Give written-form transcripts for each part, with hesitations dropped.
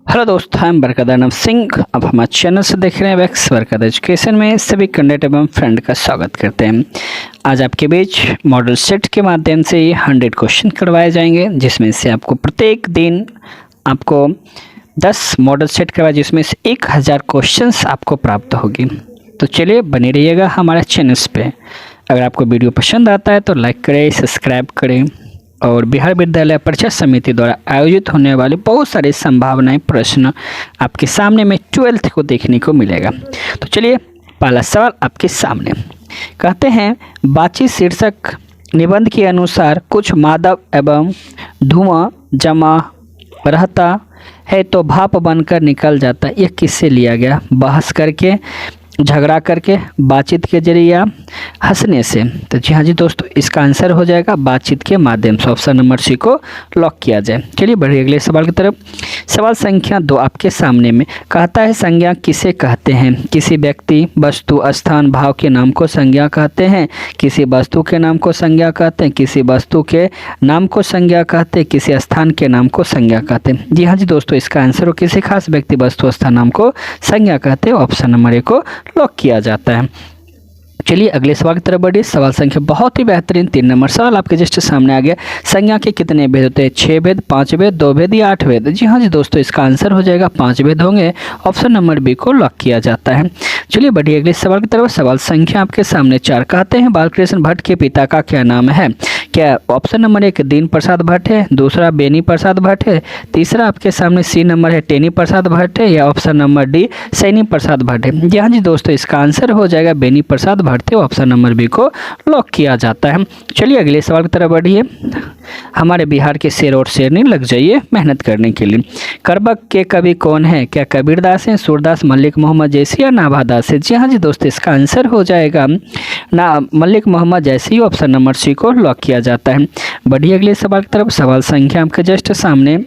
Hello दोस्त, मैं बरकदार सिंह। अब हमारे चैनल से देख रहे हैं वैक्स बरकदार एजुकेशन में सभी कैंडिडेट एवं फ्रेंड का स्वागत करते हैं। आज आपके बीच मॉडल सेट के माध्यम से 100 क्वेश्चन करवाए जाएंगे, जिसमें से आपको प्रत्येक दिन आपको 10 मॉडल सेट करवाए, जिसमें से 1000 क्वेश्चंस आपको प्राप्त होगी। तो चलिए बने रहिएगा हमारे चैनल्स पे। अगर आपको वीडियो पसंद आता है तो लाइक करें, सब्सक्राइब करें और बिहार विद्यालय परीक्षा समिति द्वारा आयोजित होने वाले बहुत सारे संभावनाएं प्रश्न आपके सामने में 12th को देखने को मिलेगा। तो चलिए पहला सवाल आपके सामने कहते हैं, बातचीत शीर्षक निबंध के अनुसार कुछ मादक एवं धुआं जमा रहता है तो भाप बनकर निकल जाता है। यह किससे लिया गया? बहस करके, झगड़ा करके, बातचीत के जरिए या हंसने से। तो जी हाँ जी दोस्तों, इसका आंसर हो जाएगा बातचीत के माध्यम से। ऑप्शन नंबर सी को लॉक किया जाए। चलिए बढ़िए अगले सवाल की तरफ। सवाल संख्या 2 आपके सामने में कहता है, संज्ञा किसे कहते हैं? किसी व्यक्ति, वस्तु, स्थान, भाव के नाम को संज्ञा कहते हैं। किसी वस्तु के नाम को संज्ञा कहते हैं। किसी वस्तु के नाम को संज्ञा कहते हैं। किसी स्थान के नाम को संज्ञा कहते हैं। जी हाँ जी दोस्तों, इसका आंसर हो किसी खास व्यक्ति, वस्तु, स्थान, नाम को संज्ञा कहते हैं। ऑप्शन नंबर ए को लॉक किया जाता है। चलिए अगले सवाल की तरफ बढ़िए। सवाल संख्या बहुत ही बेहतरीन 3 नंबर सवाल आपके जस्ट सामने आ गया। संज्ञा के कितने भेद होते हैं? 6 भेद, 5 भेद, 2 भेद या 8 भेद? जी हाँ जी दोस्तों, इसका आंसर हो जाएगा 5 भेद होंगे। ऑप्शन नंबर बी को लॉक किया जाता है। चलिए बढ़िए अगले सवाल की तरफ। सवाल संख्या आपके सामने 4 कहते हैं, बालकृष्ण भट्ट के पिता का क्या नाम है? क्या ऑप्शन नंबर 1 दीन प्रसाद भट्ट है, दूसरा बेनी प्रसाद भट्ट है, तीसरा आपके सामने सी नंबर है टेनी प्रसाद भट्ट है, या option number D Saini Prasad Bhatt है? जी हाँ जी दोस्तों, इसका आंसर हो जाएगा बेनी प्रसाद भट्ट थे। ऑप्शन नंबर बी को लॉक किया जाता है। चलिए अगले सवाल की तरफ बढ़िए। हमारे बिहार के शेर और शेरनी लग जाइए मेहनत करने के लिए। करबक के कवि कौन है? क्या कबीरदास हैं, सूरदास, मलिक मोहम्मद जैसी या नाभादास है? जी हाँ जी दोस्तों, इसका आंसर हो जाएगा ना मलिक मोहम्मद जैसी। ऑप्शन नंबर सी को लॉक किया जाता है। बढ़िए अगले सवाल की तरफ। सवाल संख्या आपके जस्ट सामने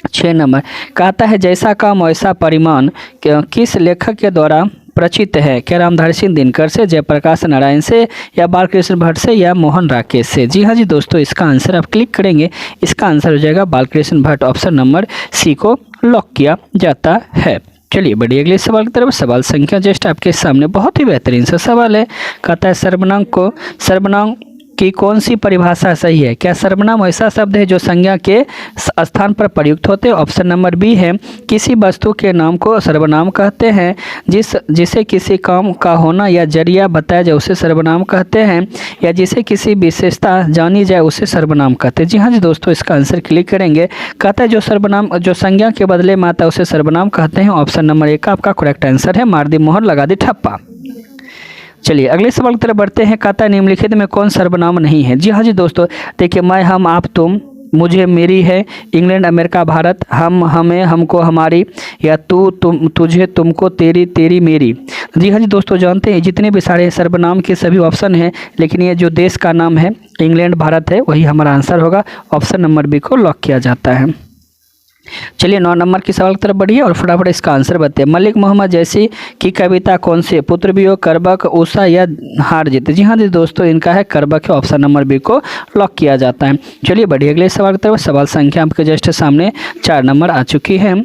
6 नंबर कहता है, जैसा काम वैसा परिमाण किस लेखक के द्वारा प्रचित है? क्या रामधारी सिंह दिनकर से, जयप्रकाश नारायण से, या बालकृष्ण भट्ट से, या मोहन राकेश से? जी हाँ जी दोस्तों, इसका आंसर आप क्लिक करेंगे, इसका आंसर हो जाएगा Balkrishna Bhatt. Option number C को लॉक किया जाता है। चलिए बढ़िए अगले सवाल की तरफ। सवाल संख्या जस्ट आपके सामने बहुत ही बेहतरीन सा सवाल है। कहता है, सर्वनाम की कौन सी परिभाषा सही है? क्या सर्वनाम ऐसा शब्द है जो संज्ञा के स्थान पर प्रयुक्त होते हैं? ऑप्शन नंबर बी है, किसी वस्तु के नाम को सर्वनाम कहते हैं। जिसे किसी काम का होना या जरिया बताया जाए उसे सर्वनाम कहते हैं, या जिसे किसी विशेषता जानी जाए उसे सर्वनाम कहते हैं। जी हाँ जी दोस्तों, इसका आंसर क्लिक करेंगे। कहता है, जो संज्ञा के बदले में आता है उसे सर्वनाम कहते हैं। ऑप्शन नंबर 1 आपका करेक्ट आंसर है। मार दी मोहर, लगा दी ठप्पा। चलिए अगले सवाल की तरफ बढ़ते हैं। कहता है, निम्नलिखित में कौन सर्वनाम नहीं है? जी हाँ जी दोस्तों, देखिए, मैं, हम, आप, तुम, मुझे, मेरी, है, इंग्लैंड, अमेरिका, भारत, हम, हमें, हमको, हमारी, या तू, तुम, तुझे, तुमको, तेरी, तेरी, मेरी। जी हाँ जी दोस्तों, जानते हैं जितने भी सारे सर्वनाम के सभी ऑप्शन हैं, लेकिन ये जो देश का नाम है इंग्लैंड, भारत है, वही हमारा आंसर होगा। ऑप्शन नंबर बी को लॉक किया जाता है। चलिए 9 नंबर की सवाल की तरफ बढ़िए और फटाफट इसका आंसर बताइए। मलिक मोहम्मद जैसी की कविता कौन सी है? पुत्र वियोग, करबक, उषा, या हार जीत? जी हाँ जी दोस्तों, इनका है करबक है। ऑप्शन नंबर बी को लॉक किया जाता है। चलिए बढ़िए अगले सवाल की तरफ। सवाल संख्या आपके जस्ट सामने 4 नंबर आ चुकी है।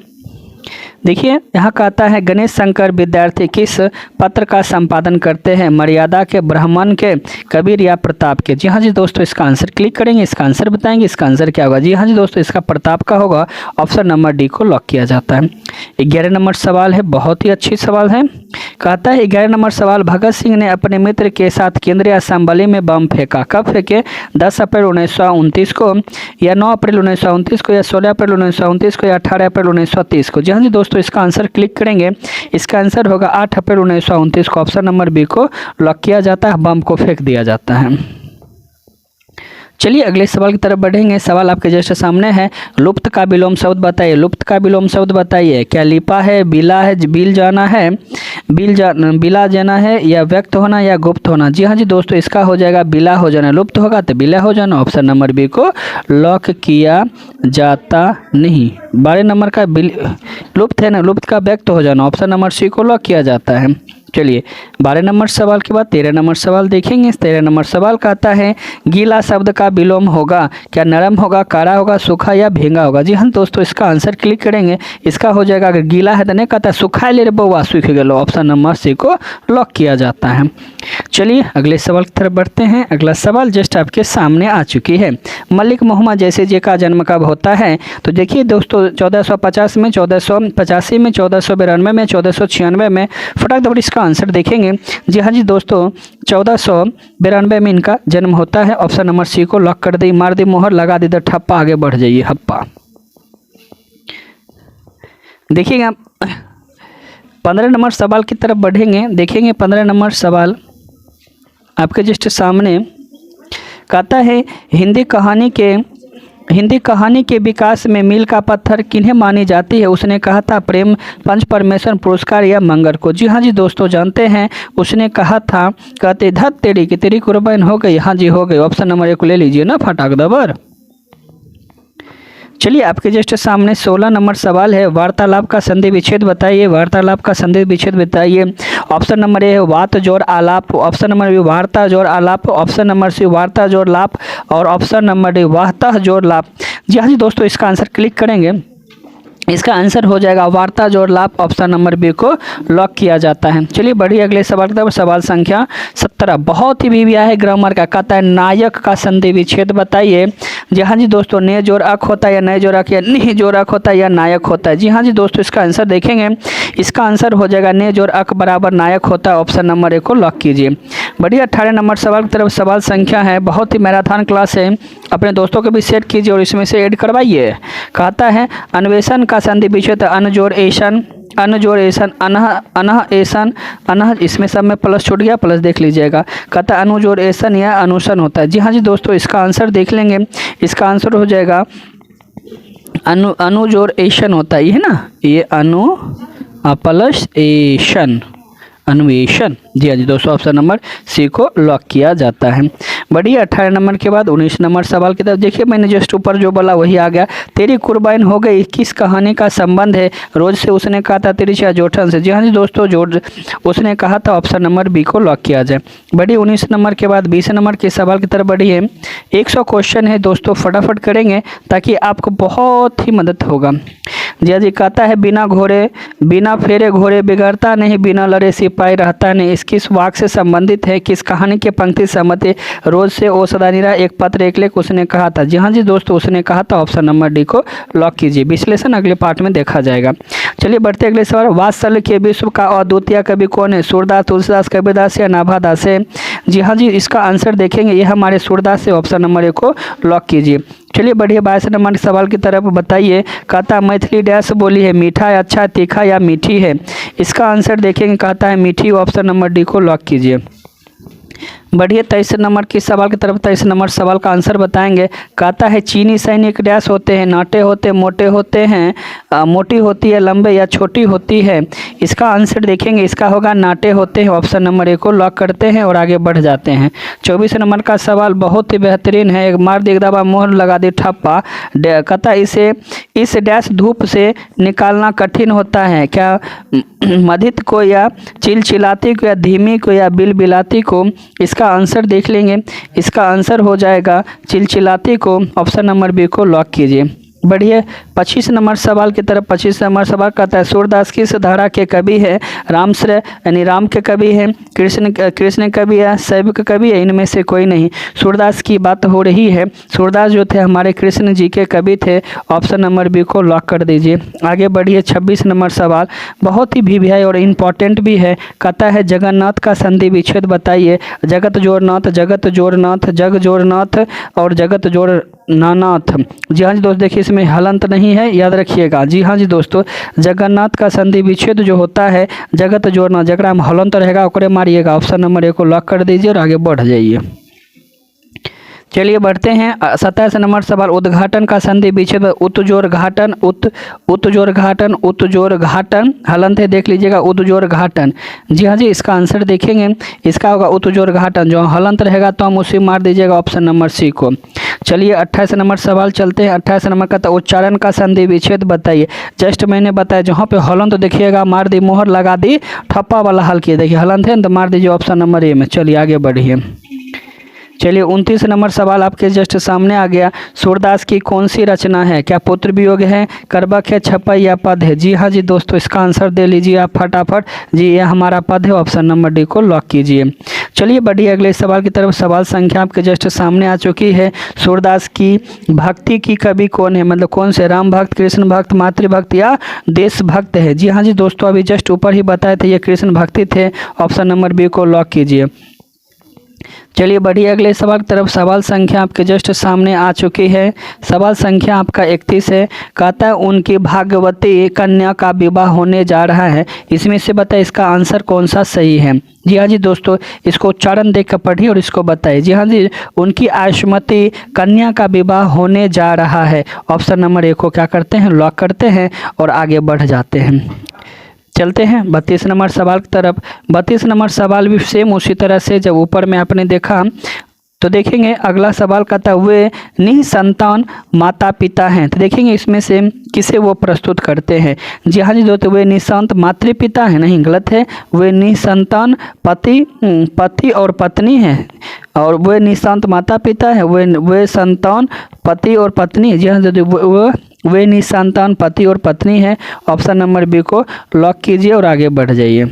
देखिए यहाँ कहता है, गणेश शंकर विद्यार्थी किस पत्र का संपादन करते हैं? मर्यादा के, ब्राह्मण के, कबीर, या प्रताप के? जी हाँ जी दोस्तों, इसका आंसर क्लिक करेंगे, इसका आंसर बताएंगे, इसका आंसर क्या होगा? जी हाँ जी दोस्तों, इसका प्रताप का होगा। ऑप्शन नंबर डी को लॉक किया जाता है। 11 नंबर सवाल है, बहुत ही अच्छी सवाल है। कहता है 11 नंबर सवाल, भगत सिंह ने अपने मित्र के साथ केंद्रीय असेंबली में बम फेंका, कब फेंके? 10 अप्रैल 1929 को, या 9 अप्रैल 1929 को, या 16 अप्रैल 1929 को, या 18 अप्रैल 1930 को? जी हाँ जी दोस्तों, इसका आंसर क्लिक करेंगे, इसका आंसर होगा 8 अप्रैल 1929 को। ऑप्शन नंबर बी को लॉक किया जाता है। बम को फेंक दिया जाता है। चलिए अगले सवाल की तरफ बढ़ेंगे। सवाल आपके जैसे सामने है, लुप्त का विलोम शब्द बताइए। लुप्त का विलोम शब्द बताइए। क्या लिपा है, बिला है, बिल जाना है, बिला जाना है, या व्यक्त होना, या गुप्त होना? जी हाँ जी दोस्तों, इसका हो जाएगा बिला हो जाना। लुप्त होगा तो बिला हो जाना। ऑप्शन नंबर बी को लॉक किया जाता नहीं। 12 नंबर का लुप्त है ना, लुप्त का व्यक्त हो जाना। ऑप्शन नंबर सी को लॉक किया जाता है। चलिए 12 नंबर सवाल के बाद 13 नंबर सवाल देखेंगे। 13 नंबर सवाल कहता है गीला शब्द का विलोम होगा, क्या नरम होगा, काड़ा होगा, सूखा या भींगा होगा। जी हाँ दोस्तों, इसका आंसर क्लिक करेंगे, इसका हो जाएगा, अगर गीला है तो नहीं कहता सूखा ले रे बउआ सूख गलो, ऑप्शन नंबर सी को लॉक किया जाता है। चलिए अगले सवाल की तरफ बढ़ते हैं। अगला सवाल जस्ट आपके सामने आ चुकी है। मलिक मोहम्मद जैसे जी का जन्म कब होता है। तो देखिए दोस्तों 1450 में, 1485 में, 1492 में, 1496 में, फटाक इसका आंसर देखेंगे। जी हाँ जी दोस्तों 1492 में इनका जन्म होता है। ऑप्शन नंबर सी को लॉक कर दी, मार दी मोहर, लगा दी तो ठप्पा, आगे बढ़ जाइए हप्पा। देखिएगा 15 नंबर सवाल की तरफ बढ़ेंगे। देखेंगे 15 नंबर सवाल आपके जस्ट सामने कहता है हिंदी कहानी के विकास में मील का पत्थर किन्हें मानी जाती है। उसने कहा था प्रेम पंच परमेश्वर पुरस्कार या मंगर को। जी हाँ जी दोस्तों जानते हैं, उसने कहा था, कहते धत तेरी की तेरी कुर्बान हो गई। हाँ जी हो गई, ऑप्शन नंबर 1 ले लीजिए ना फटाक दबर। चलिए आपके जस्ट सामने 16 नंबर सवाल है। वार्तालाप का संधि विच्छेद बताइए। वार्तालाप का संधि विच्छेद बताइए। ऑप्शन नंबर ए है वात जोड़ आलाप, ऑप्शन नंबर बी वार्ता जोड़ आलाप, ऑप्शन नंबर सी वार्ता जोड़ लाप और ऑप्शन नंबर डी वार्ता जोड़ लाप। जी हाँ जी दोस्तों, इसका आंसर क्लिक करेंगे, इसका आंसर हो जाएगा वार्ता जोड़ लाप, ऑप्शन नंबर बी को लॉक किया जाता है। चलिए बढ़िए अगले सवाल की तरफ। सवाल संख्या 17 बहुत ही भी है ग्रामर का, कहता है नायक का संधि विच्छेद बताइए। जी हाँ जी दोस्तों, ने जोड़ अक होता है या नए जोड़ अक या नहीं जोड़ अक होता है या नायक होता है। जी हाँ जी दोस्तों, इसका आंसर देखेंगे, इसका आंसर हो जाएगा ने जोड़ अक बराबर नायक होता है। ऑप्शन नंबर 1 को लॉक कीजिए। बढ़िया 18 नंबर सवाल की तरफ। सवाल संख्या है, बहुत ही मैराथन क्लास है, अपने दोस्तों को भी सेट कीजिए और इसमें से ऐड करवाइए। कहता है अन्वेषण का संधि विच्छेद अनजोड़ एशन, अनजोड़ एसन, अनह अनह एसन, अनह, इसमें सब में प्लस छूट गया, प्लस देख लीजिएगा। कहता है अनुजोड़ एसन या अनुसन होता है। जी हाँ जी दोस्तों, इसका आंसर देख लेंगे, इसका आंसर हो जाएगा अनुजोड़ एशन होता है, ये है ना, ये अनु प्लस एशन, अन्वेषण। जी हाँ जी दोस्तों, ऑप्शन नंबर सी को लॉक किया जाता है। बढ़िया 18 नंबर के बाद 19 नंबर सवाल की तरफ देखिए, मैंने जस्ट ऊपर जो बोला वही आ गया। तेरी कुर्बान हो गई किस कहानी का संबंध है। रोज से उसने कहा था तेरी चाह जोठन से। जी हाँ जी दोस्तों, जो उसने कहा था, ऑप्शन नंबर बी को लॉक किया जाए। बढ़िया 19 नंबर के बाद 20 नंबर के सवाल की तरफ बढ़ी है। 100 क्वेश्चन है दोस्तों, फटाफट करेंगे ताकि आपको बहुत ही मदद होगा। जी जी कहता है बिना फेरे घोड़े बिगड़ता नहीं, बिना लड़े सिपाही रहता नहीं। इस किस वाक्य से संबंधित है, किस कहानी के पंक्ति सहमति। रोज से ओ सदा निरा एक पत्र एक लेख उसने कहा था। जी हाँ जी दोस्तों, उसने कहा था, ऑप्शन नंबर डी को लॉक कीजिए। विश्लेषण अगले पार्ट में देखा जाएगा। चलिए बढ़ते अगले सवाल। वात्सल्य के विश्व का अद्वितीय कवि कौन है। सूरदास, तुलसीदास, कबीरदास या नाभादास है। जी हाँ जी, इसका आंसर देखेंगे, ये हमारे सूरदास से, ऑप्शन नंबर 1 को लॉक कीजिए। चलिए बढ़िया 22 नंबर सवाल की तरफ बताइए। कहता मैथिली डैश बोली है, मीठा है, अच्छा, तीखा या मीठी है। इसका आंसर देखेंगे, कहता है मीठी, ऑप्शन नंबर डी को लॉक कीजिए। बढ़िए 23 नंबर की सवाल की तरफ 23 नंबर सवाल का आंसर बताएंगे। कहता है चीनी सैनिक डैश होते हैं, नाटे होते, मोटे होते हैं, मोटी होती है, लंबे या छोटी होती है। इसका आंसर देखेंगे, इसका होगा नाटे होते हैं। ऑप्शन नंबर 1 को लॉक करते हैं और आगे बढ़ जाते हैं। 24 नंबर का सवाल बहुत ही बेहतरीन है। एक मार दी दबा मोहर लगा दी ठप्पा। कहता इस डैश धूप से निकालना कठिन होता है। क्या मधित को या चिलचिलाती को या धीमी को या बिलबिलाती को। इसका आंसर देख लेंगे, इसका आंसर हो जाएगा चिलचिलाती को। ऑप्शन नंबर बी को लॉक कीजिए। बढ़िए 25 नंबर सवाल की तरफ। 25 नंबर सवाल कहता है सूरदास किस धारा के कवि है। रामश्रय यानी राम के कवि है, कृष्ण कवि है, शैव के कवि है, इनमें से कोई नहीं। सूरदास की बात हो रही है। सूरदास जो थे हमारे कृष्ण जी के कवि थे। ऑप्शन नंबर बी को लॉक कर दीजिए। आगे बढ़िए 26 नंबर सवाल बहुत ही भी और इम्पॉर्टेंट भी है। कहता है जगन्नाथ का संधि विच्छेद बताइए। जगत जोड़नाथ, जगत जोड़नाथ, जग जोड़नाथ और जगत जोड़ नानाथ। जी हाँ जी दोस्त, देखिए इसमें हलंत नहीं है, याद रखिएगा। जी हाँ जी दोस्तों, जगन्नाथ का संधि विच्छेद जो होता है जगत जोड़ना, जगड़ा में हलंत रहेगा ओकरे मारिएगा। ऑप्शन नंबर 1 को लॉक कर दीजिए और आगे बढ़ जाइए। चलिए बढ़ते हैं 27 नंबर सवाल, उद्घाटन का संधि विच्छेद उत्जोर्घाटन उत्जोर्घाटन उत्जोर्घाटन, हलंत है देख लीजिएगा उत्जोर्घाटन। जी हाँ जी, इसका आंसर देखेंगे, इसका होगा उत्जोर्घाटन। जो हलंत रहेगा तो हम उसी मार दीजिएगा ऑप्शन नंबर सी को। चलिए 28 नंबर सवाल चलते हैं। 28 नंबर का तो उच्चारण का संधि विच्छेद बताइए। जस्ट मैंने बताया जहाँ पे हलंत देखिएगा मार दी, मोहर लगा दी, ठप्पा वाला हल किए, देखिए हलंत है तो मार दीजिए ऑप्शन नंबर ए में। चलिए आगे बढ़िए। चलिए 29 नंबर सवाल आपके जस्ट सामने आ गया। सूरदास की कौन सी रचना है? क्या पुत्र वियोग है, करबक है, छपई या पद है? जी हाँ जी दोस्तों, इसका आंसर दे लीजिए आप फटाफट। जी ये हमारा पद है, ऑप्शन नंबर डी को लॉक कीजिए। चलिए बढ़िए अगले सवाल की तरफ। सवाल संख्या आपके जस्ट सामने आ चुकी है। सूरदास की भक्ति की कवि कौन है? मतलब कौन से, राम भक्त, कृष्ण भक्त, मातृभक्त या देशभक्त है? जी हाँ जी दोस्तों, अभी जस्ट ऊपर ही बताए थे ये कृष्ण भक्ति थे, ऑप्शन नंबर बी को लॉक कीजिए। चलिए बढ़िए अगले सवाल की तरफ। सवाल संख्या आपके जस्ट सामने आ चुकी है। सवाल संख्या आपका 31 है। कहता है उनकी भाग्यवती कन्या का विवाह होने जा रहा है, इसमें से बताइए इसका आंसर कौन सा सही है? जी हाँ जी दोस्तों, इसको उच्चारण देख कर पढ़िए और इसको बताइए। जी हाँ जी, उनकी आयुष्मती कन्या का विवाह होने जा रहा है, ऑप्शन नंबर ए को क्या करते हैं, लॉक करते हैं और आगे बढ़ जाते हैं। चलते हैं 32 नंबर सवाल की तरफ। 32 नंबर सवाल भी सेम उसी तरह से जब ऊपर में आपने देखा तो देखेंगे अगला सवाल कहता है वे निसंतान माता पिता हैं, तो देखेंगे इसमें से किसे वो प्रस्तुत करते हैं। जी हाँ जी दोस्तों, वे निसंत मातृ पिता हैं, नहीं गलत है, वे निसंतान पति और पत्नी हैं, और वे निसंत माता पिता है, वे संतान पति और पत्नी। जी हाँ दोस्तों, वे निसंतान पति और पत्नी है, ऑप्शन नंबर बी को लॉक कीजिए और आगे बढ़ जाइए।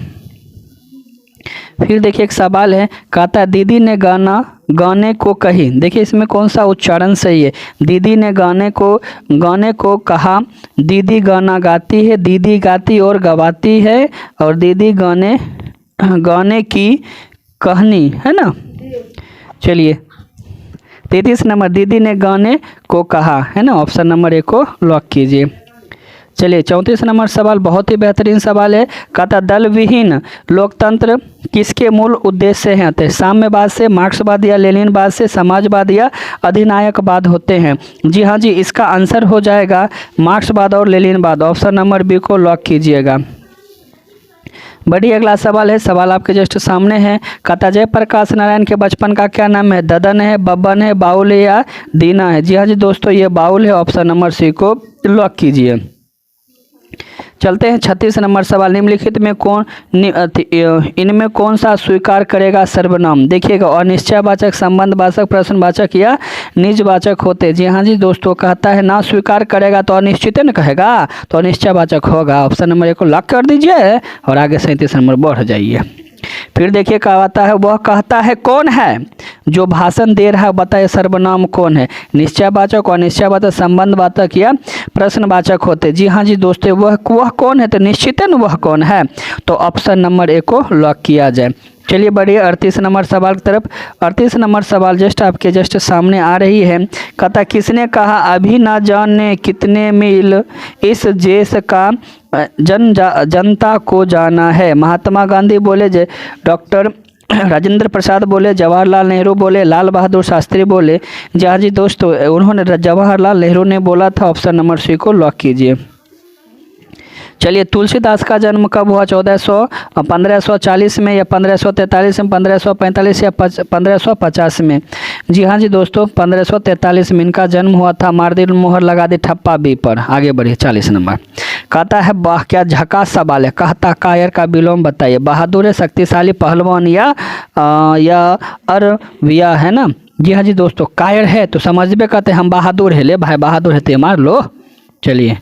फिर देखिए एक सवाल है, कहता है दीदी ने गाने को कही, देखिए इसमें कौन सा उच्चारण सही है? दीदी ने गाने को कहा, दीदी गाना गाती है, दीदी गाती और गवाती है, और दीदी गाने की कहानी है ना। चलिए 33 नंबर, दीदी ने गाने को कहा है ना, ऑप्शन नंबर ए को लॉक कीजिए। चलिए 34 नंबर सवाल बहुत ही बेहतरीन सवाल है। कहता दल विहीन लोकतंत्र किसके मूल उद्देश्य हैं? तो साम्यवाद से, मार्क्सवाद या लेनिनवाद से, समाजवाद या अधिनायकवाद होते हैं? जी हाँ जी, इसका आंसर हो जाएगा मार्क्सवाद और लेनिनवाद, ऑप्शन नंबर बी को लॉक कीजिएगा। बढ़िए अगला सवाल है, सवाल आपके जस्ट सामने है। कहता जयप्रकाश नारायण के बचपन का क्या नाम है? ददन है, बब्बन है, बाउल है या दीना है? जी हाँ जी दोस्तों, ये बाउल है, ऑप्शन नंबर सी को लॉक कीजिए। चलते हैं 36 नंबर सवाल। निम्नलिखित में इनमें कौन सा स्वीकार करेगा सर्वनाम? देखिएगा अनिश्चयवाचक, संबंधवाचक, प्रश्नवाचक या निजवाचक होते? जी हाँ जी दोस्तों, कहता है ना स्वीकार करेगा तो अनिश्चित न कहेगा, तो अनिश्चयवाचक होगा, ऑप्शन नंबर ए को लॉक कर दीजिए और आगे 37 नंबर बढ़ जाइए। फिर देखिए क्या आता है, वह कहता है कौन है जो भाषण दे रहा है, बताइए सर्वनाम कौन है? निश्चयवाचक, अनिश्चयवाचक, संबंधवाचक या प्रश्नवाचक होते? जी हाँ जी दोस्तों, वह कौन है? तो निश्चित है न वह कौन है, तो ऑप्शन नंबर ए को लॉक किया जाए। चलिए बढ़िए 38 नंबर सवाल की तरफ। 38 नंबर सवाल जस्ट आपके जस्ट सामने आ रही है। कहता किसने कहा अभी ना जाने कितने मील इस देश का जनता को जाना है? महात्मा गांधी बोले, डॉक्टर राजेंद्र प्रसाद बोले, जवाहरलाल नेहरू बोले, लाल बहादुर शास्त्री बोले? जी हाँ जी दोस्तों, उन्होंने जवाहरलाल नेहरू ने बोला था, ऑप्शन नंबर सी को लॉक कीजिए। चलिए तुलसीदास का जन्म कब हुआ? 1540 में या 1543 में, 1545 या 1550 में? जी हाँ जी दोस्तों, 1543 में इनका जन्म हुआ था। मार दी मोहर लगा दी ठप्पा बी पर। आगे बढ़िए 40 नंबर। कहता है वाह क्या झकास सवाल है। कहता कायर का विलोम बताइए। बहादुर है, शक्तिशाली, पहलवान या अरविया है ना। जी हाँ जी दोस्तों, कायर है तो समझबे कहते हम बहादुर है, ले भाई बहादुर है तो मार लो। चलिए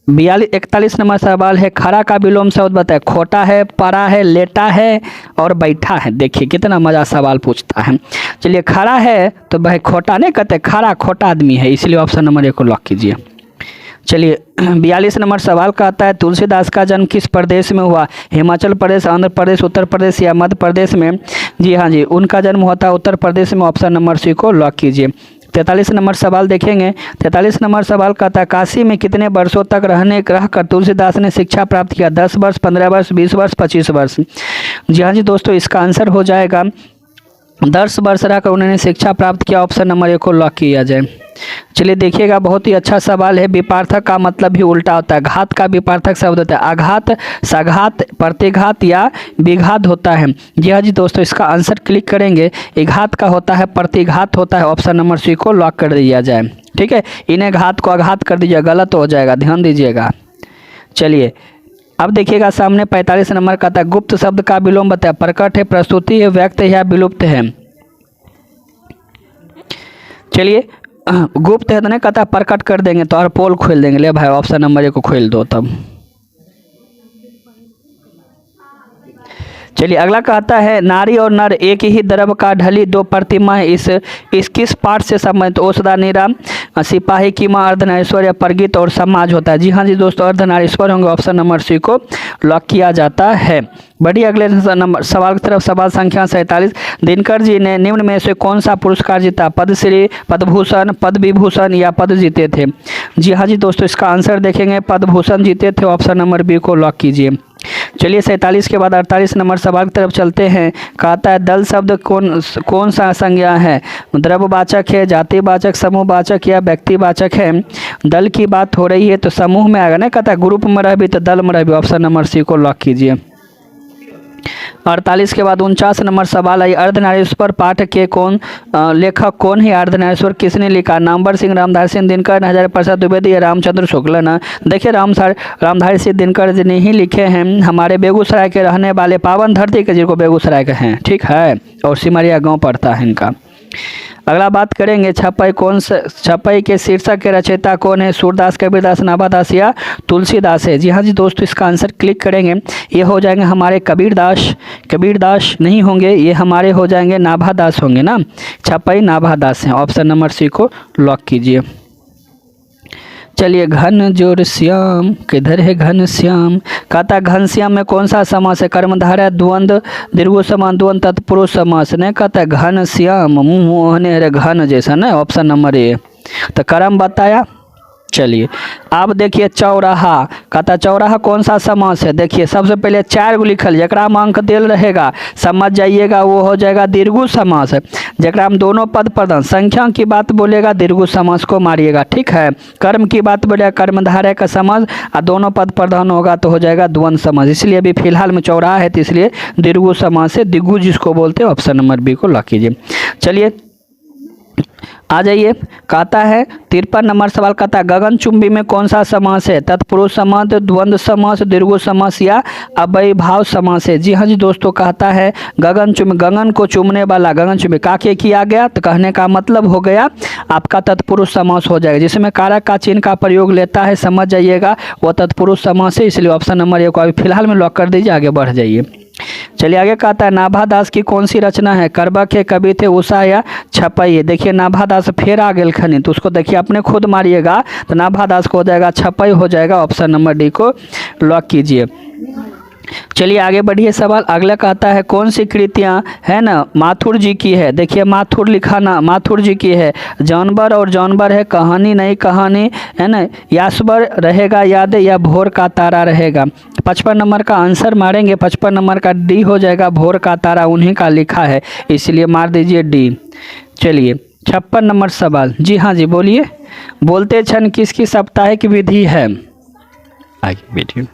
41 नंबर सवाल है। खड़ा का विलोम शब्द बताए। खोटा है, पड़ा है, लेटा है और बैठा है। देखिए कितना मजा सवाल पूछता है। चलिए खड़ा है तो भाई खोटा नहीं कहते, खड़ा खोटा आदमी है, इसलिए ऑप्शन नंबर ए को लॉक कीजिए। चलिए 42 नंबर सवाल का आता है तुलसीदास का जन्म किस प्रदेश में हुआ? हिमाचल प्रदेश, आंध्र प्रदेश, उत्तर प्रदेश या मध्य प्रदेश में? जी हाँ जी, उनका जन्म हुआ था उत्तर प्रदेश में, ऑप्शन नंबर सी को लॉक कीजिए। 43 नंबर सवाल देखेंगे। 43 नंबर सवाल का था काशी में कितने वर्षों तक रहकर तुलसीदास ने शिक्षा प्राप्त किया? 10 वर्ष, 15 वर्ष, 20 वर्ष, 25 वर्ष? जी हाँ जी दोस्तों, इसका आंसर हो जाएगा 10 वर्ष रहकर उन्होंने शिक्षा प्राप्त किया। ऑप्शन नंबर 1 को लॉक किया जाए। चलिए देखिएगा, बहुत ही अच्छा सवाल है। विपार्थक का मतलब भी उल्टा होता है। घात का विपार्थक शब्द होता है आघात, सघात, प्रतिघात या विघात होता है। जी हाँ जी दोस्तों, इसका आंसर क्लिक करेंगे। घात का होता है, प्रतिघात होता है। ऑप्शन नंबर सी को लॉक कर दिया जाए। ठीक है, इन्हें घात को आघात कर दीजिए, गलत हो जाएगा, ध्यान दीजिएगा। चलिए अब देखिएगा सामने 45 नंबर का था। गुप्त शब्द का विलोम बताया। प्रकट है, प्रस्तुति है, व्यक्त है या विलुप्त है। चलिए गुप्त है तो नहीं कहता, प्रकट कर देंगे तो और पोल खोल देंगे। ले भाई ऑप्शन नंबर 1 को खोल दो तब। चलिए अगला कहता है नारी और नर एक ही द्रव का ढली दो प्रतिमा है। इस किस पाठ से संबंधित? ओसदा नीरा, सिपाही की माँ, अर्धनारीश्वर या परगित और समाज होता है। जी हाँ जी दोस्तों, अर्धनारीश्वर होंगे। ऑप्शन नंबर सी को लॉक किया जाता है। बढ़िए अगले नंबर सवाल की तरफ। सवाल संख्या 47। दिनकर जी ने निम्न में से कौन सा पुरस्कार जीता? पद्मश्री, पद्मभूषण, पद्मविभूषण या पद जीते थे? जी हाँ जी दोस्तों, इसका आंसर देखेंगे पद्मभूषण जीते थे। ऑप्शन नंबर बी को लॉक कीजिए। चलिए 47 के बाद 48 नंबर सवाल की तरफ चलते हैं। कहता है दल शब्द कौन सा संज्ञा है? द्रव्यवाचक है, जातिवाचक, समूहवाचक या व्यक्तिवाचक है? दल की बात हो रही है तो समूह में आएगा ना। कहता है ग्रुप में रह भी तो दल में रह भी। ऑप्शन नंबर सी को लॉक कीजिए। 48 के बाद 49 नंबर सवाल आई। अर्धनारीश्वर पाठ के लेखक कौन है? अर्धनारीश्वर किसने लिखा? नामवर सिंह, रामधारी सिंह दिनकर, हजारी प्रसाद द्विवेदी या रामचंद्र शुक्ला ना? देखिए रामधारी सिंह दिनकर जी ने ही लिखे हैं। हमारे बेगूसराय के रहने वाले, पावन धरती के जिनको बेगूसराय के हैं, ठीक है, और सिमरिया गांव पड़ता है इनका। अगला बात करेंगे छपई के शीर्षक के रचयिता कौन है? सूरदास, कबीरदास, नाभादास या तुलसीदास है? जी हाँ जी दोस्तों, इसका आंसर क्लिक करेंगे। ये हो जाएंगे हमारे कबीरदास नहीं होंगे, ये हमारे हो जाएंगे नाभादास होंगे ना। छपई नाभादास हैं। ऑप्शन नंबर सी को लॉक कीजिए। चलिए घन जोर श्याम, किधर है घन श्याम? कहता घनश्याम में कौन सा समास है? कर्मधारय, द्वंद्व, दीर्घ समास, द्वंद्व, तत्पुरुष समास। नहीं कहता घन श्याम, मुँह मोहने रे घन जैसा ना। Option number A. तो कर्म बताया। चलिए अब देखिए चौराहा। कहता चौराहा कौन सा समास है? देखिए सबसे पहले 4 गो लिखल, जरा में अंक देल रहेगा, समझ जाइएगा, वो हो जाएगा दीर्घ समास। जरा हम दोनों पद प्रधान, संख्या की बात बोलेगा दीर्घ समास को मारिएगा, ठीक है। कर्म की बात बोलेगा कर्मधारय का समास, और दोनों पद प्रधान होगा तो हो जाएगा द्वंद्व समास। इसलिए अभी फिलहाल में चौराहा है तो इसलिए दीर्घ समास है, दिग्गु जिसको बोलते हैं। ऑप्शन नंबर बी को लॉक कीजिए। चलिए आ जाइए, कहता है 53 नंबर सवाल कहता है गगनचुंबी में कौन सा समास है? तत्पुरुष समास, द्वंद्व समास, दीर्घ समास या अव्ययीभाव समास है? जी हाँ जी दोस्तों, कहता है गगनचुंबी, गगन को चूमने वाला गगनचुंबी काके किया गया तो कहने का मतलब हो गया आपका तत्पुरुष समास हो जाएगा, जिसमें कारक का चिन्ह का प्रयोग लेता है, समझ जाइएगा वो तत्पुरुष समास है। इसलिए ऑप्शन नंबर 1 को अभी फिलहाल में लॉक कर दीजिए, आगे बढ़ जाइए। चलिए आगे कहता है नाभादास की कौन सी रचना है? करबक है, कवि थे, उषा या छपई है? देखिए नाभादास फिर आ गए खनी, तो उसको देखिए अपने खुद मारिएगा तो नाभादास को हो जाएगा छपई हो जाएगा। ऑप्शन नंबर डी को लॉक कीजिए। चलिए आगे बढ़िए सवाल अगला कहता है कौन सी कृतियाँ है ना माथुर जी की है? देखिए माथुर लिखा ना माथुर जी की है। जानवर और जानवर है, कहानी नहीं कहानी है ना, यासबर रहेगा याद या भोर का तारा रहेगा? 55 नंबर का आंसर मारेंगे, 55 नंबर का डी हो जाएगा, भोर का तारा उन्हीं का लिखा है, इसलिए मार दीजिए डी। चलिए 56 नंबर सवाल। जी हाँ जी बोलिए। बोलते क्षण किसकी साप्ताहिक विधि है? आगे वीडियो।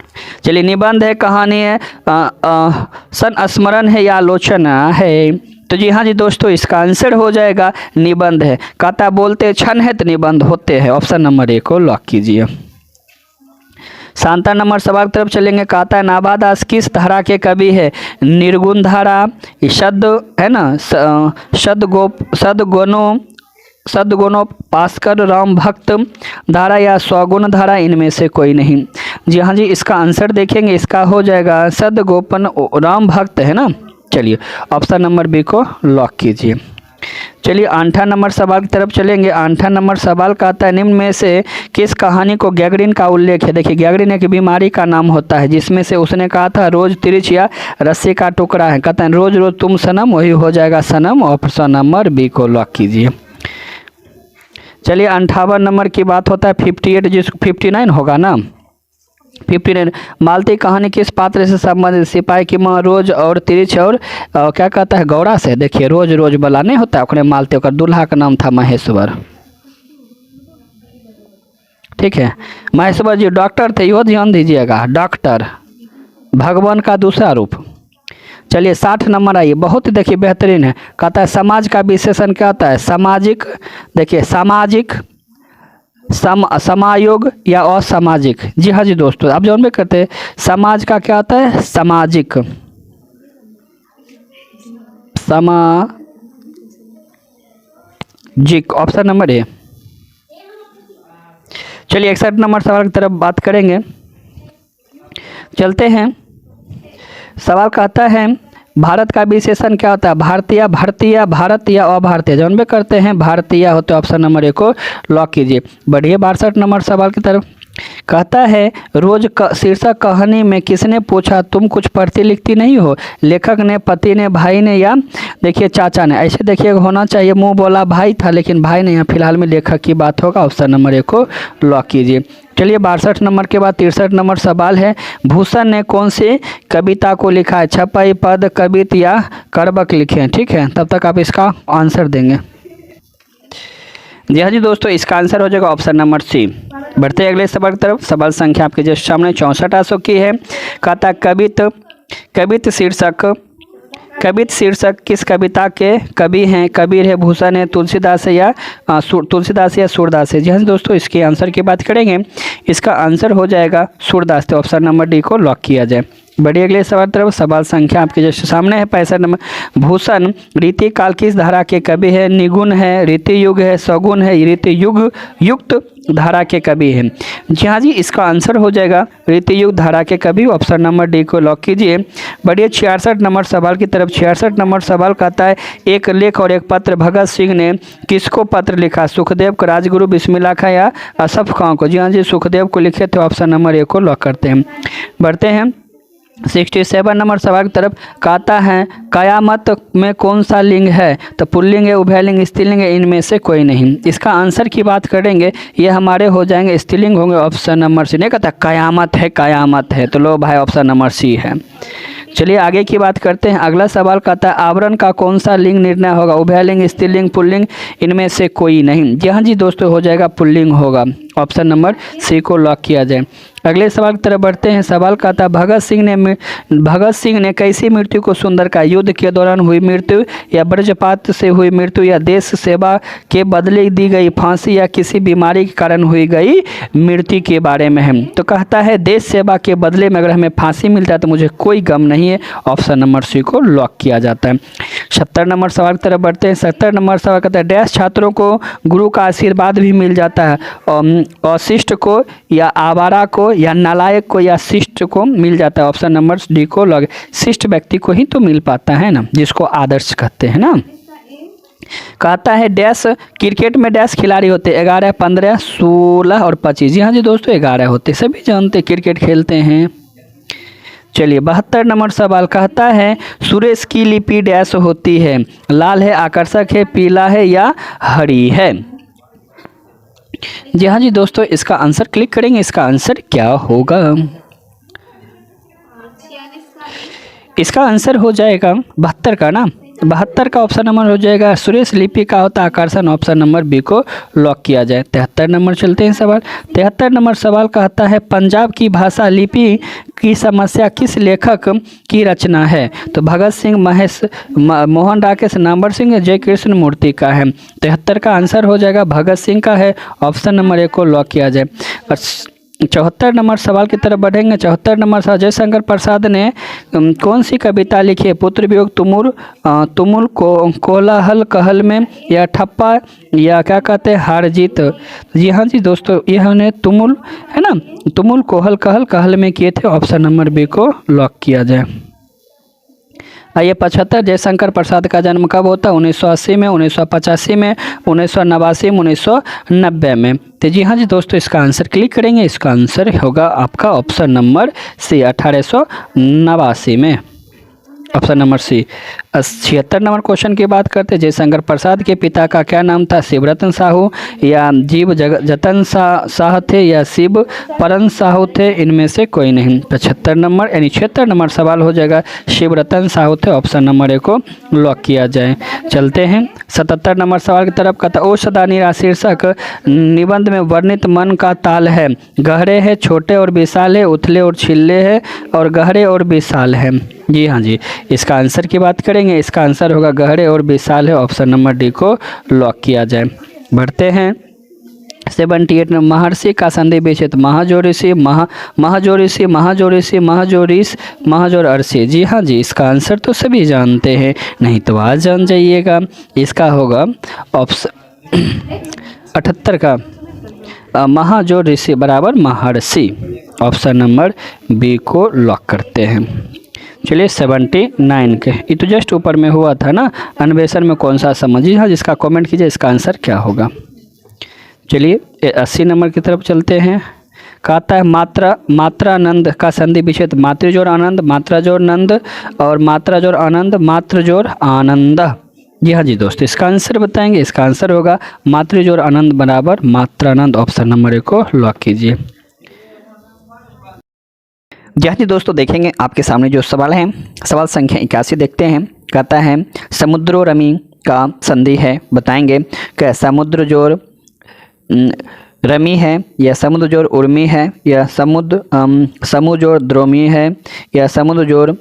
चलिए निबंध है, कहानी है, संस्मरण है या आलोचना है? तो जी हाँ जी दोस्तों, इसका आंसर हो जाएगा निबंध है। कहता बोलते क्षण है तो निबंध होते हैं। ऑप्शन नंबर 1 को लॉक कीजिए। 57 नंबर सवाल की तरफ चलेंगे। कहता है नाभादास किस धारा के कवि है? निर्गुण धारा, शब्द है ना, सदगुणोपासकर, राम भक्त धारा या स्वगुण धारा? इनमें से कोई नहीं। जी हाँ जी, इसका आंसर देखेंगे, इसका हो जाएगा सदगोपन राम भक्त है ना। चलिए ऑप्शन नंबर बी को लॉक कीजिए। चलिए 58 नंबर सवाल की तरफ चलेंगे। 58 नंबर सवाल कहता है निम्न में से किस कहानी को गैंग्रीन का उल्लेख है? देखिए गैंग्रीन एक बीमारी का नाम होता है, जिसमें से उसने कहा था रोज तिरछ या रस्सी का टुकड़ा है। कहता है रोज रोज तुम सनम, वही हो जाएगा सनम। ऑप्शन नंबर बी को लॉक कीजिए। चलिए 58 नंबर की बात होता है 58 जिसको 59 होगा ना। 59 मालती कहानी किस पात्र से संबंधित? सिपाही की माँ, रोज और तिरछ और क्या कहता है गौड़ा से। देखिए रोज रोज बला नहीं होता ओकरे मालती, ओकर दूल्हा का नाम था महेश्वर। ठीक है, महेश्वर जी डॉक्टर थे, यो ध्यान दीजिएगा, डॉक्टर भगवान का दूसरा रूप। चलिए 60 नंबर आइए, बहुत ही देखिए बेहतरीन है। कहता है समाज का विशेषण क्या होता है? सामाजिक, देखिए सामाजिक, समायोग या असामाजिक। जी हाँ जी दोस्तों, आप जो भी करते हैं समाज का क्या होता है? सामाजिक, सामाजिक, ऑप्शन नंबर ए। चलिए 61 नंबर सवाल की तरफ बात करेंगे, चलते हैं। सवाल कहता है भारत का विशेषण क्या होता है? भारतीय, भारतीय, भारत या अभारतीय। जानबे करते हैं भारतीय होते, ऑप्शन नंबर ए को लॉक कीजिए। बढ़िए 62 नंबर सवाल की तरफ। कहता है रोज शीर्षक कहानी में किसने पूछा तुम कुछ पढ़ती लिखती नहीं हो? लेखक ने, पति ने, भाई ने या देखिए चाचा ने। ऐसे देखिए होना चाहिए, मुंह बोला भाई था लेकिन भाई ने, यहाँ फिलहाल में लेखक की बात होगा, ऑप्शन नंबर ए को लॉक कीजिए। चलिए 62 नंबर के बाद 63 नंबर सवाल है, भूषण ने कौन सी कविता को लिखा है? छपाई, पद, कविता या करबक लिखे हैं। ठीक है, तब तक आप इसका आंसर देंगे। जी हाँ जी दोस्तों, इसका आंसर हो जाएगा ऑप्शन नंबर सी। बढ़ते हैं अगले सवाल की तरफ। सवाल संख्या आपके जस्ट सामने 64 की है। कहता कवित शीर्षक किस कविता के कवि हैं? कबीर है, भूषण है, तुलसीदास है या सूरदास है। जी हाँ दोस्तों, इसके आंसर की बात करेंगे, इसका आंसर हो जाएगा सूरदास। तो ऑप्शन नंबर डी को लॉक किया जाए। बढ़िए अगले सवाल तरफ। सवाल संख्या आपके जैसे सामने है 65 नंबर। भूषण रीति काल किस धारा के कवि है? निगुण है, रीति युग है, सगुण है, रीति युग युक्त धारा के कवि हैं। जी हाँ जी, इसका आंसर हो जाएगा रीति युग धारा के कवि, ऑप्शन नंबर डी को लॉक कीजिए। बढ़िए 66 नंबर सवाल की तरफ। 66 नंबर सवाल कहता है एक लेख और एक पत्र भगत सिंह ने किसको पत्र लिखा? सुखदेव को, राजगुरु बिस्मिल्लाह खां या असफ खां को? जी हाँ जी, सुखदेव को लिखे थे, ऑप्शन नंबर ए को लॉक करते हैं। बढ़ते हैं 67 नंबर सवाल की तरफ। कहता है कयामत में कौन सा लिंग है? तो पुल्लिंग है, उभयलिंग, स्त्रीलिंग है, इनमें से कोई नहीं। इसका आंसर की बात करेंगे, ये हमारे हो जाएंगे स्त्रीलिंग होंगे, ऑप्शन नंबर सी। नहीं कहता कयामत है तो लो भाई ऑप्शन नंबर सी है। चलिए आगे की बात करते हैं। अगला सवाल कहता है आवरण का कौन सा लिंग निर्णय होगा? उभयलिंग, स्त्रीलिंग, पुल्लिंग, इनमें से कोई नहीं। जी हाँ जी दोस्तों, हो जाएगा पुल्लिंग होगा, ऑप्शन नंबर सी को लॉक किया जाए। अगले सवाल की तरफ बढ़ते हैं। सवाल कहता है भगत सिंह ने कैसी मृत्यु को सुंदर कहा? युद्ध के दौरान हुई मृत्यु या वज्रपात से हुई मृत्यु या देश सेवा के बदले दी गई फांसी या किसी बीमारी के कारण हुई गई मृत्यु के बारे में है। तो कहता है देश सेवा के बदले में अगर हमें फांसी मिलता है तो मुझे कोई गम नहीं है, ऑप्शन नंबर सी को लॉक किया जाता है। 70 नंबर सवाल की तरफ बढ़ते हैं। 70 नंबर सवाल कहता है डैश छात्रों को गुरु का आशीर्वाद भी मिल जाता है? अशिष्ट को या आवारा को या नालायक को या शिष्ट को मिल जाता है, ऑप्शन नंबर डी को लॉक। शिष्ट व्यक्ति को ही तो मिल पाता है ना, जिसको आदर्श कहते हैं ना। कहता है डैश क्रिकेट में डैश खिलाड़ी होते? 11, 15, 16 और 25। जी हाँ जी दोस्तों, 11 होते, सभी जानते क्रिकेट खेलते हैं। चलिए 72 नंबर सवाल कहता है सुरेश की लिपि डैश होती है? लाल है, आकर्षक है, पीला है या हरी है? जी हाँ जी दोस्तों, इसका आंसर क्लिक करेंगे, इसका आंसर क्या होगा? इसका आंसर हो जाएगा 72 का ना, 72 का ऑप्शन नंबर हो जाएगा सुरेश। लिपि का होता आकर्षण, ऑप्शन नंबर बी को लॉक किया जाए। 73 नंबर चलते हैं सवाल। 73 नंबर सवाल कहता है पंजाब की भाषा लिपि की समस्या किस लेखक की रचना है? तो भगत सिंह, मोहन राकेश, नामवर सिंह, जय कृष्ण मूर्ति का है। 73 का आंसर हो जाएगा भगत सिंह का है, ऑप्शन नंबर ए को लॉक किया जाए। 74 नंबर सवाल की तरफ बढ़ेंगे। 74 नंबर सवाल जयशंकर प्रसाद ने कौन सी कविता लिखी है? पुत्र वियोग, तुमुल कोलाहल कहल में या ठप्पा या क्या कहते हैं हार जीत? जी हाँ जी दोस्तों, यह ने तुमुल है ना, तुमुल कोहल कहल में किए थे, ऑप्शन नंबर बी को लॉक किया जाए। आइए 75 जयशंकर प्रसाद का जन्म कब होता है? 1980 में, 1985 में, 1989 में, 1990 में। तो जी हाँ जी दोस्तों, इसका आंसर क्लिक करेंगे, इसका आंसर होगा आपका ऑप्शन नंबर सी 1889 में, option number C 76 number question की बात करते हैं। जयशंकर प्रसाद के पिता का क्या नाम था? शिवरतन साहू या जीव जतन शाह थे या शिव परन साहू थे? इनमें से कोई नहीं। 75 नंबर यानी 76 नंबर सवाल हो जाएगा शिवरतन साहू थे। ऑप्शन नंबर ए को लॉक किया जाए। चलते हैं 77 नंबर सवाल की तरफ। कहता ओ सदा निरा शीर्षक निबंध में वर्णित मन का ताल है। गहरे है, छोटे और विशाल है, उथले और छिल्ले है और गहरे और विशाल है। जी हाँ जी, इसका आंसर की बात करेंगे, इसका आंसर होगा गहरे और विशाल है। ऑप्शन नंबर डी को लॉक किया जाए। बढ़ते हैं 78 में महर्षि का संधि विच्छेद महाजोरिषि महाजोरिषि महाजोरिषि महाजोरिस महाजोर अर्षि। जी हाँ जी, इसका आंसर तो सभी जानते हैं, नहीं तो आज जान जाइएगा। इसका होगा ऑप्शन 78 का महाजोरिषि बराबर महर्षि। ऑप्शन नंबर बी को लॉक करते हैं। चलिए 79 के, ये तो जस्ट ऊपर में हुआ था ना, अन्वेषण में कौन सा समझिए हाँ, जिसका कमेंट कीजिए इसका आंसर क्या होगा। चलिए 80 नंबर की तरफ चलते हैं। कहता है मात्रानंद का संधि विच्छेद मातृजोर आनंद, मात्रा जोर नंद और मात्रा जोर आनंद, मात्र जोर आनंद। जी हाँ जी दोस्तों, इसका आंसर बताएंगे, इसका आंसर होगा मातृजोर आनंद बराबर मात्रानंद। ऑप्शन नंबर ए को लॉक कीजिए। जी हाँ जी दोस्तों, देखेंगे आपके सामने जो सवाल है, सवाल संख्या 81 देखते हैं। कहता है समुद्रो रमी का संधि है, बताएंगे क्या समुद्र जोर रमी है या समुद्र जोर उर्मी है या समु जोर द्रोमी है या समुद्र जोर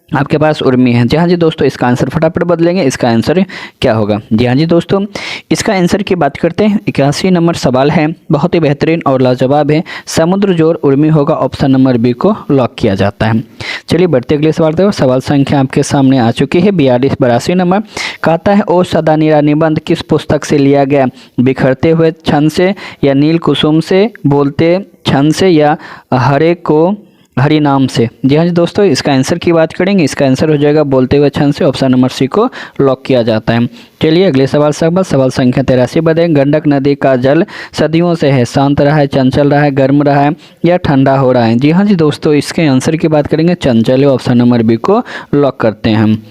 आपके पास उर्मी है। जी हाँ जी दोस्तों, इसका आंसर फटाफट बदलेंगे, इसका आंसर क्या होगा। जी हाँ जी दोस्तों, इसका आंसर की बात करते हैं। 81 नंबर सवाल है, बहुत ही बेहतरीन और लाजवाब है, समुद्र जोर उर्मी होगा। ऑप्शन नंबर बी को लॉक किया जाता है। चलिए बढ़ते अगले सवाल तक। सवाल संख्या आपके सामने आ चुकी है 82 नंबर। कहता है ओ सदा नीरा निबंध किस पुस्तक से लिया गया? बिखरते हुए छंद से या नील कुसुम से, बोलते छंद से या हरे को हरि नाम से? जी हाँ जी दोस्तों, इसका आंसर की बात करेंगे, इसका आंसर हो जाएगा बोलते हुए छंद से। ऑप्शन नंबर सी को लॉक किया जाता है। चलिए अगले सवाल सवाल संख्या 83 बताएं। गंडक नदी का जल सदियों से है, शांत रहा है, चंचल रहा है, गर्म रहा है या ठंडा हो रहा है? जी हाँ जी दोस्तों, इसके आंसर की बात करेंगे, चंचल है। ऑप्शन नंबर बी को लॉक करते हैं हम।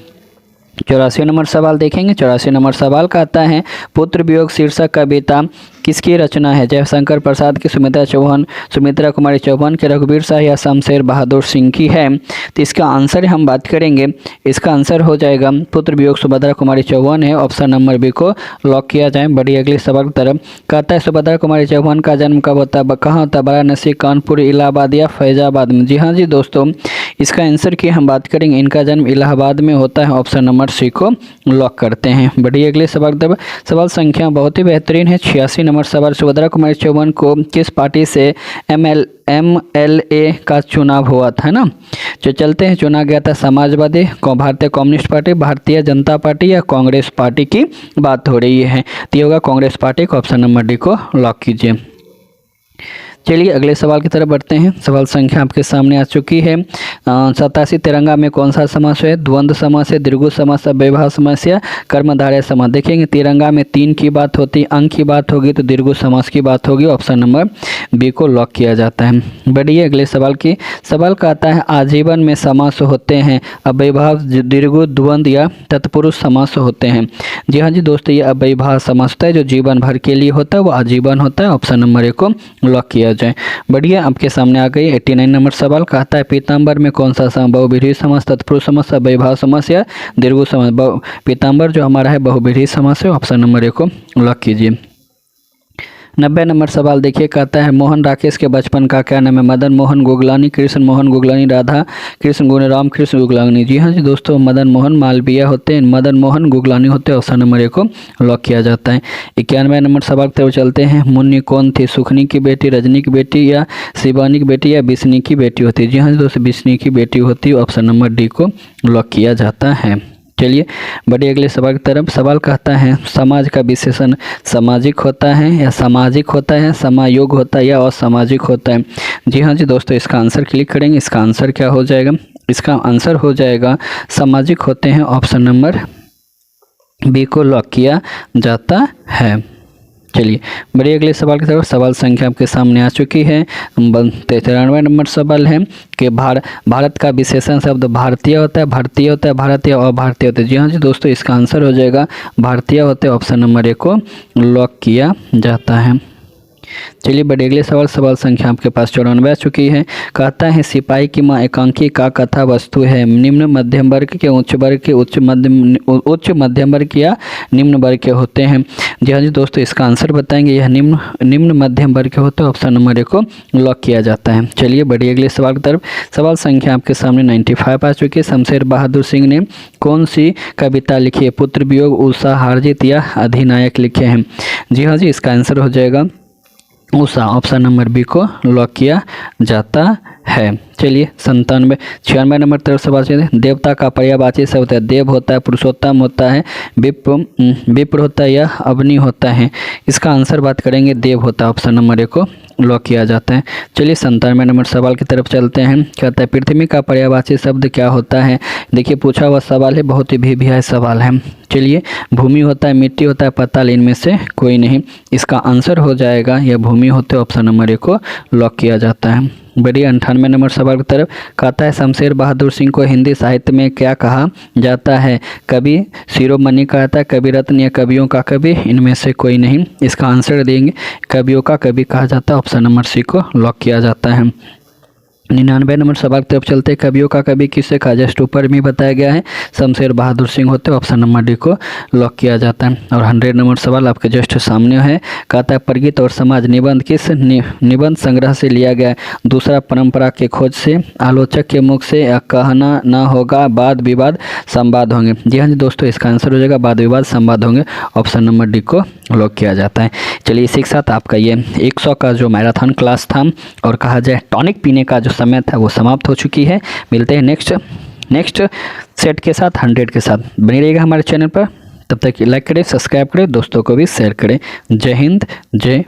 84 नंबर सवाल देखेंगे। 84 नंबर सवाल कहता है पुत्र वियोग शीर्षक कविता किसकी रचना है? जयशंकर प्रसाद की, सुमित्रा कुमारी चौहान के, रघुवीर शाह या शमशेर बहादुर सिंह की है? तो इसका आंसर हम बात करेंगे, इसका आंसर हो जाएगा पुत्र वियोग सुभद्रा कुमारी चौहान है। ऑप्शन नंबर बी को लॉक किया जाए। बड़ी अगले सवाल की तरफ। कहता है सुभद्रा कुमारी चौहान का जन्म कब होता है? कहाँ होता है? वाराणसी, कानपुर, इलाहाबाद या फैजाबाद में? जी हाँ जी दोस्तों, इसका आंसर की हम बात करेंगे, इनका जन्म इलाहाबाद में होता है। ऑप्शन नंबर सी को लॉक करते हैं। बढ़िए अगले सवाल संख्या बहुत ही बेहतरीन है 86 नंबर सवाल। सुभद्रा कुमारी चौहान को किस पार्टी से MLA का चुनाव हुआ था ना? जो चलते हैं, चुना गया था समाजवादी, भारतीय communist party, Bharatiya Janata party या कांग्रेस पार्टी की बात हो रही है? तो ये होगा कांग्रेस पार्टी को। ऑप्शन नंबर डी को लॉक कीजिए। चलिए अगले सवाल की तरफ बढ़ते हैं। सवाल संख्या आपके सामने आ चुकी है 87। तिरंगा में कौन सा समास है? द्वंद्व समास है, दीर्घ समास, अव्ययभाव समास या कर्मधारय समास? देखेंगे तिरंगा में 3 की बात होती, अंक की बात होगी तो दीर्घ समास की बात होगी। ऑप्शन नंबर बी को लॉक किया जाता है। बढ़िए अगले सवाल की। सवाल कहता है आजीवन में समास होते हैं, अव्ययभाव, दीर्घ, द्वंद्व या तत्पुरुष समास होते हैं? जी हाँ जी दोस्तों, ये अव्ययभाव समास होता है, जो जीवन भर के लिए होता है वो आजीवन होता है। ऑप्शन नंबर ए को लॉक किया जाए। बढ़िया आपके सामने आ गई 89 नंबर सवाल। कहता है पीताम्बर में कौन सा समास? बहुव्रीहि समास, तत्पुरुष समास, अव्ययभाव समास या दीर्घ समास? पीताम्बर जो हमारा है बहुव्रीहि समास है। ऑप्शन नंबर ए को लॉक कीजिए। 90 नंबर सवाल देखिए। कहता है मोहन राकेश के बचपन का क्या नाम है? मदन मोहन गुगलानी, कृष्ण मोहन गुगलानी, राधा कृष्ण गुणराम कृष्ण गुगलानी? जी हाँ जी दोस्तों, मदन मोहन मालवीय होते हैं, मदन मोहन गुगलानी होते हैं। ऑप्शन नंबर ए को लॉक किया जाता है। 91 नंबर सवाल की तरफ चलते हैं। मुन्नी कौन थी? सुखनी की बेटी, रजनी की बेटी या शिवानी की बेटी या बिस्नी की बेटी होती है? जी हाँ जी दोस्तों, बिस्नी की बेटी होती है। ऑप्शन नंबर डी को लॉक किया जाता है। चलिए बड़े अगले सवाल की तरफ। सवाल कहता है समाज का विशेषण सामाजिक होता है या सामाजिक होता है, समायोग होता है या असामाजिक होता है? जी हाँ जी दोस्तों, इसका आंसर क्लिक करेंगे, इसका आंसर क्या हो जाएगा? इसका आंसर हो जाएगा सामाजिक होते हैं। ऑप्शन नंबर बी को लॉक किया जाता है। चलिए बढ़िए, अगले सवाल की तरफ। सवाल संख्या आपके सामने आ चुकी है। 93 नंबर सवाल है कि भारत का विशेषण शब्द भारतीय होता है, भारतीय होता है, भारतीय और भारतीय होता है। जी हाँ जी दोस्तों, इसका आंसर हो जाएगा भारतीय होते हैं। ऑप्शन नंबर 1 को लॉक किया जाता है। चलिए बढ़िए, अगले सवाल संख्या आपके पास 94 आ चुकी है। कहता है सिपाही की मां एकांकी का कथा वस्तु है। निम्न मध्यम वर्ग के, उच्च वर्ग के, उच्च मध्यम वर्ग या निम्न वर्ग के होते हैं। जी हाँ जी दोस्तों, इसका आंसर बताएंगे। यह निम्न मध्यम वर्ग के होते हैं। ऑप्शन नंबर 1 को लॉक किया जाता है। चलिए बढ़िए, अगले सवाल की तरफ। सवाल संख्या आपके सामने 95 आ चुकी है। शमशेर बहादुर सिंह ने कौन सी कविता लिखी है? पुत्र वियोग, उषा, हारजीत या अधिनायक लिखे हैं? जी हाँ जी, इसका आंसर हो जाएगा उषा। ऑप्शन नंबर बी को लॉक किया जाता है। चलिए 96 नंबर तरफ सवाल से। देवता का पर्यायवाची शब्द है। देव होता है, पुरुषोत्तम होता है, विप्र होता है या अग्नि होता है? इसका आंसर बात करेंगे देव होता है। ऑप्शन नंबर 1 को लॉक किया जाता है। चलिए 97 नंबर सवाल की तरफ चलते हैं। कहता है पृथ्वी का पर्यायवाची शब्द क्या होता है? देखिए पूछा हुआ सवाल है, बहुत ही बेभिया सवाल है। चलिए भूमि होता है, मिट्टी होता है, पताल, इनमें से कोई नहीं। इसका आंसर हो जाएगा यह भूमि होते। ऑप्शन नंबर 1 को लॉक किया जाता है। बढ़िया 98 नंबर सवाल की तरफ। कहता है शमशेर बहादुर सिंह को हिंदी साहित्य में क्या कहा जाता है? कवि शिरोमणि कहता है, कवि रत्न या कवियों का कवि? इनमें से कोई नहीं। इसका आंसर देंगे कवियों का कवि कहा जाता है। ऑप्शन नंबर सी को लॉक किया जाता है। 99 नंबर सवाल की तरफ चलते हैं। कवियों का कवि किसे कहा? जस्ट ऊपर में बताया गया है, शमशेर बहादुर सिंह होते। ऑप्शन नंबर डी को लॉक किया जाता है। और 100 नंबर सवाल आपके जस्ट सामने है। कहता है प्रगीत और समाज निबंध किस निबंध संग्रह से लिया गया है? दूसरा परंपरा के खोज से, आलोचक के मुख से, या कहना ना होगा, वाद विवाद संवाद होंगे? जी हाँ जी दोस्तों, इसका आंसर हो जाएगा वाद विवाद संवाद होंगे। ऑप्शन नंबर डी को लॉक किया जाता है। चलिए इसी के साथ आपका ये 100 का जो मैराथन क्लास था और कहा जाए टॉनिक पीने का जो समय था वो समाप्त हो चुकी है। मिलते हैं नेक्स्ट सेट के साथ, 100 के साथ। बनी रहेगा हमारे चैनल पर। तब तक लाइक करें, सब्सक्राइब करें, दोस्तों को भी शेयर करें। जय हिंद, जय